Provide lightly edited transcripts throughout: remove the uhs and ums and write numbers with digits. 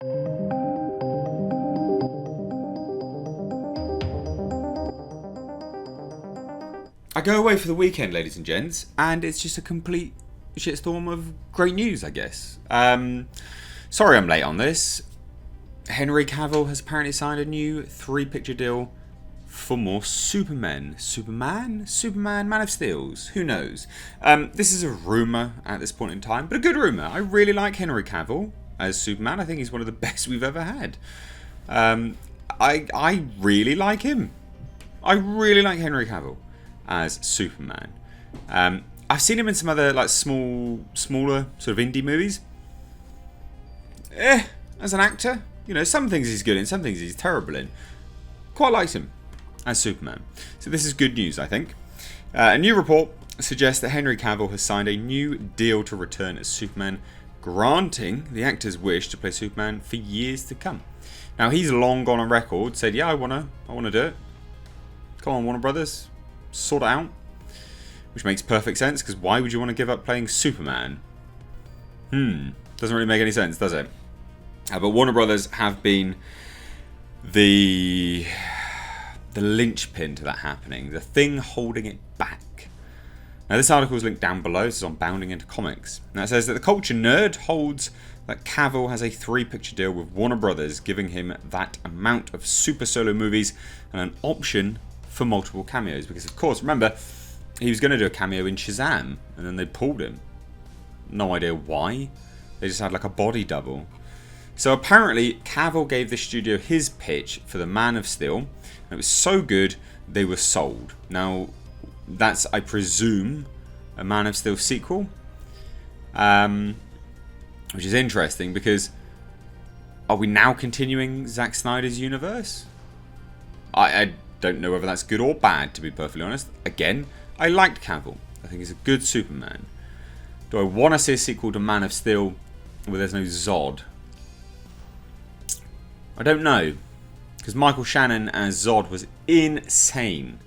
I go away for the weekend, ladies and gents, and it's just a complete shitstorm of great news, I guess. Sorry I'm late on this. Henry Cavill has apparently signed a new 3-picture deal for more Superman, Man of Steels, who knows. This is a rumour at this point in time, but a good rumour. I really like Henry Cavill as Superman. I think he's one of the best we've ever had. I really like him. I really like Henry Cavill as Superman. I've seen him in some other like smaller sort of indie movies. As an actor, you know, some things he's good in, some things he's terrible in. Quite liked him as Superman. So this is good news, I think. A new report suggests that Henry Cavill has signed a new deal to return as Superman, granting the actor's wish to play Superman for years to come. Now he's long gone on record, said, "Yeah, I wanna do it. Come on, Warner Brothers, sort it out." Which makes perfect sense, because why would you want to give up playing Superman? Doesn't really make any sense, does it? But Warner Brothers have been the linchpin to that happening, the thing holding it back. Now this article is linked down below. This is on Bounding Into Comics. Now it says that the culture nerd holds that Cavill has a 3-picture deal with Warner Brothers, giving him that amount of super solo movies and an option for multiple cameos. Because of course, remember, he was going to do a cameo in Shazam, and then they pulled him. No idea why. They just had like a body double. So apparently, Cavill gave the studio his pitch for the Man of Steel, and it was so good, they were sold. Now, that's, I presume, a Man of Steel sequel. Which is interesting, because are we now continuing Zack Snyder's universe? I don't know whether that's good or bad, to be perfectly honest. Again, I liked Cavill. I think he's a good Superman. Do I want to see a sequel to Man of Steel where there's no Zod? I don't know. Because Michael Shannon as Zod was insane.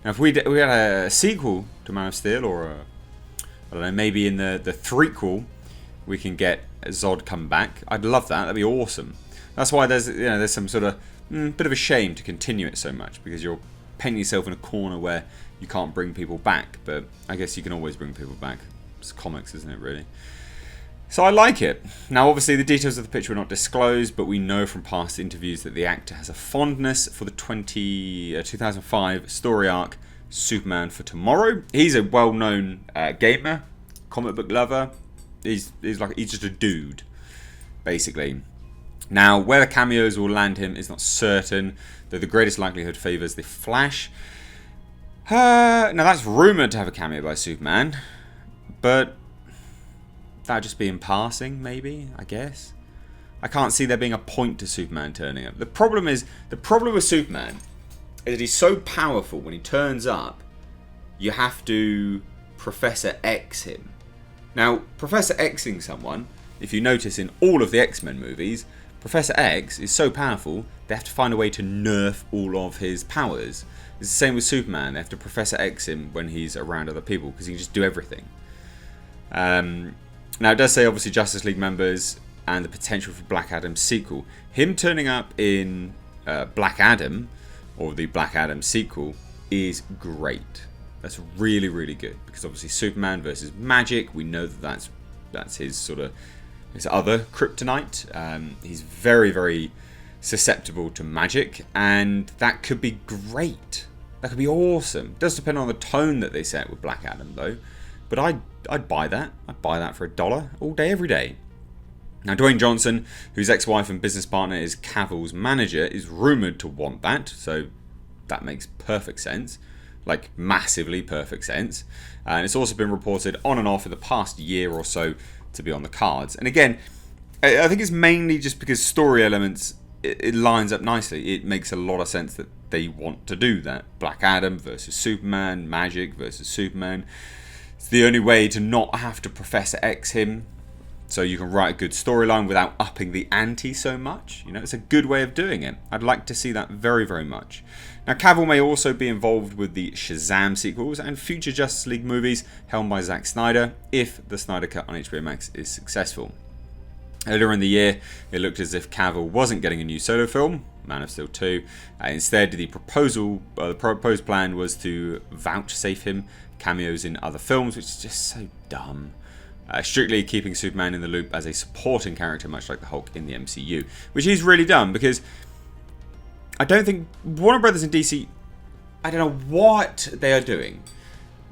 Now if we had a sequel to Man of Steel, or I don't know, maybe in the threequel we can get Zod come back, I'd love that. That'd be awesome. That's why there's some sort of bit of a shame to continue it so much, because you're painting yourself in a corner where you can't bring people back. But I guess you can always bring people back. It's comics, isn't it, really? So I like it. Now obviously the details of the picture were not disclosed, but we know from past interviews that the actor has a fondness for the 2005 story arc Superman for Tomorrow. He's a well-known gamer, comic book lover. He's just a dude, basically. Now, where the cameos will land him is not certain, though the greatest likelihood favours the Flash. Now that's rumoured to have a cameo by Superman, but that'd just be in passing, maybe, I guess. I can't see there being a point to Superman turning up. The problem with Superman is that he's so powerful. When he turns up, you have to Professor X him. Now, Professor Xing someone, if you notice in all of the X-Men movies, Professor X is so powerful, they have to find a way to nerf all of his powers. It's the same with Superman. They have to Professor X him when he's around other people, because he can just do everything. Now, it does say, obviously, Justice League members and the potential for Black Adam's sequel. Him turning up in Black Adam, or the Black Adam sequel, is great. That's really, really good. Because, obviously, Superman versus magic, we know that that's his sort of his other kryptonite. He's very, very susceptible to magic, and that could be great. That could be awesome. It does depend on the tone that they set with Black Adam, though. But I'd buy that. I'd buy that for $1 all day, every day. Now, Dwayne Johnson, whose ex-wife and business partner is Cavill's manager, is rumoured to want that. So that makes perfect sense. Like, massively perfect sense. And it's also been reported on and off in the past year or so to be on the cards. And again, I think it's mainly just because story elements, it lines up nicely. It makes a lot of sense that they want to do that. Black Adam versus Superman, magic versus Superman. It's the only way to not have to Professor X him, so you can write a good storyline without upping the ante so much. You know, it's a good way of doing it. I'd like to see that very, very much. Now, Cavill may also be involved with the Shazam sequels and future Justice League movies helmed by Zack Snyder, if the Snyder Cut on HBO Max is successful. Earlier in the year, it looked as if Cavill wasn't getting a new solo film, Man of Steel 2. Instead, the proposed plan was to vouchsafe him cameos in other films, which is just so dumb. Strictly keeping Superman in the loop as a supporting character, much like the Hulk in the MCU, which is really dumb because I don't think Warner Brothers and DC, I don't know what they are doing.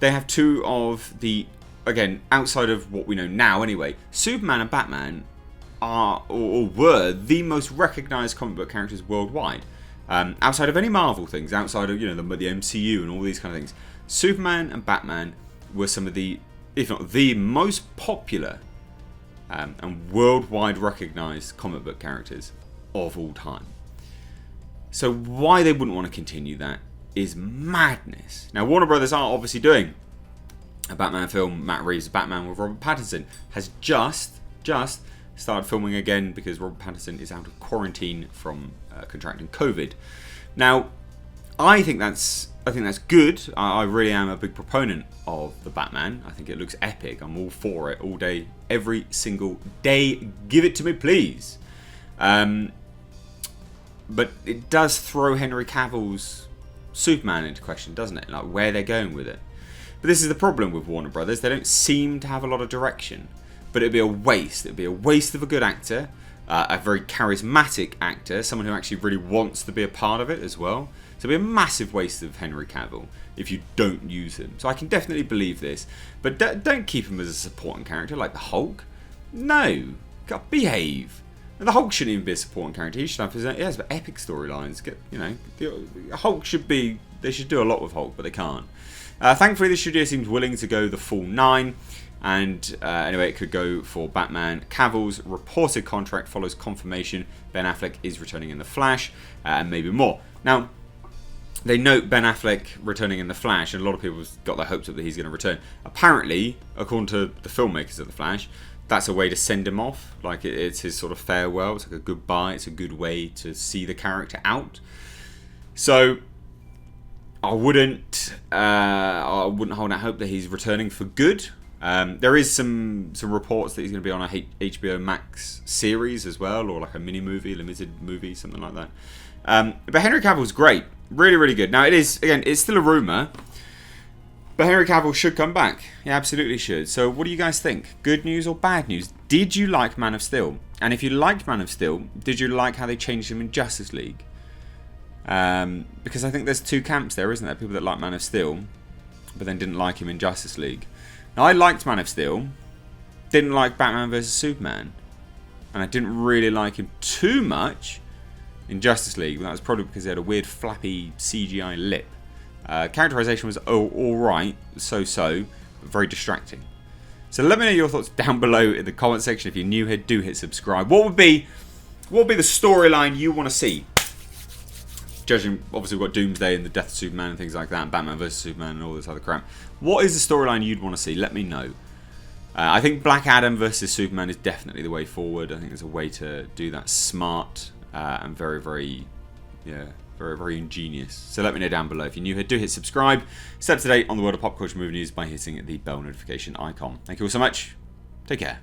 They have two of the, again, outside of what we know now anyway, Superman and Batman are or were the most recognized comic book characters worldwide. Outside of any Marvel things, outside of the MCU and all these kind of things, Superman and Batman were some of the, if not the most popular and worldwide recognized comic book characters of all time. So why they wouldn't want to continue that is madness. Now Warner Brothers are obviously doing a Batman film. Matt Reeves' Batman with Robert Pattinson has just started filming again because Robert Pattinson is out of quarantine from contracting COVID. Now, I think that's good. I really am a big proponent of the Batman. I think it looks epic. I'm all for it all day, every single day. Give it to me, please. But it does throw Henry Cavill's Superman into question, doesn't it? Like where they're going with it. But this is the problem with Warner Brothers. They don't seem to have a lot of direction. But it'd be a waste. It'd be a waste of a good actor, a very charismatic actor, someone who actually really wants to be a part of it as well. So it'd be a massive waste of Henry Cavill if you don't use him. So I can definitely believe this. But don't keep him as a supporting character like the Hulk. No. Gotta behave. And the Hulk shouldn't even be a supporting character. He should have his own, he has epic storylines. The Hulk should be, they should do a lot with Hulk, but they can't. Thankfully, the studio seems willing to go the full 9. And anyway, it could go for Batman. Cavill's reported contract follows confirmation Ben Affleck is returning in The Flash, and maybe more. Now, they note Ben Affleck returning in The Flash, and a lot of people have got their hopes up that he's going to return. Apparently, according to the filmmakers of The Flash, that's a way to send him off. Like, it's his sort of farewell. It's like a goodbye. It's a good way to see the character out. So I wouldn't hold out hope that he's returning for good. There is some reports that he's going to be on a HBO Max series as well, or like a mini movie, limited movie, something like that. But Henry Cavill's great, really, really good. Now it's still a rumor, but Henry Cavill should come back. He absolutely should. So what do you guys think? Good news or bad news? Did you like Man of Steel? And if you liked Man of Steel, did you like how they changed him in Justice League? Because I think there's two camps there, isn't there? People that like Man of Steel, but then didn't like him in Justice League. Now, I liked Man of Steel, didn't like Batman vs Superman, and I didn't really like him too much in Justice League. That was probably because he had a weird flappy CGI lip. Characterization was alright, so, but very distracting. So let me know your thoughts down below in the comment section. If you're new here, do hit subscribe. What would be the storyline you want to see? Judging, obviously we've got Doomsday and the death of Superman and things like that, and Batman vs Superman and all this other crap. What is the storyline you'd want to see? Let me know. I think Black Adam versus Superman is definitely the way forward. I think there's a way to do that smart and very, very ingenious. So let me know down below. If you're new here, do hit subscribe. Stay up to date on the world of pop culture movie news by hitting the bell notification icon. Thank you all so much. Take care.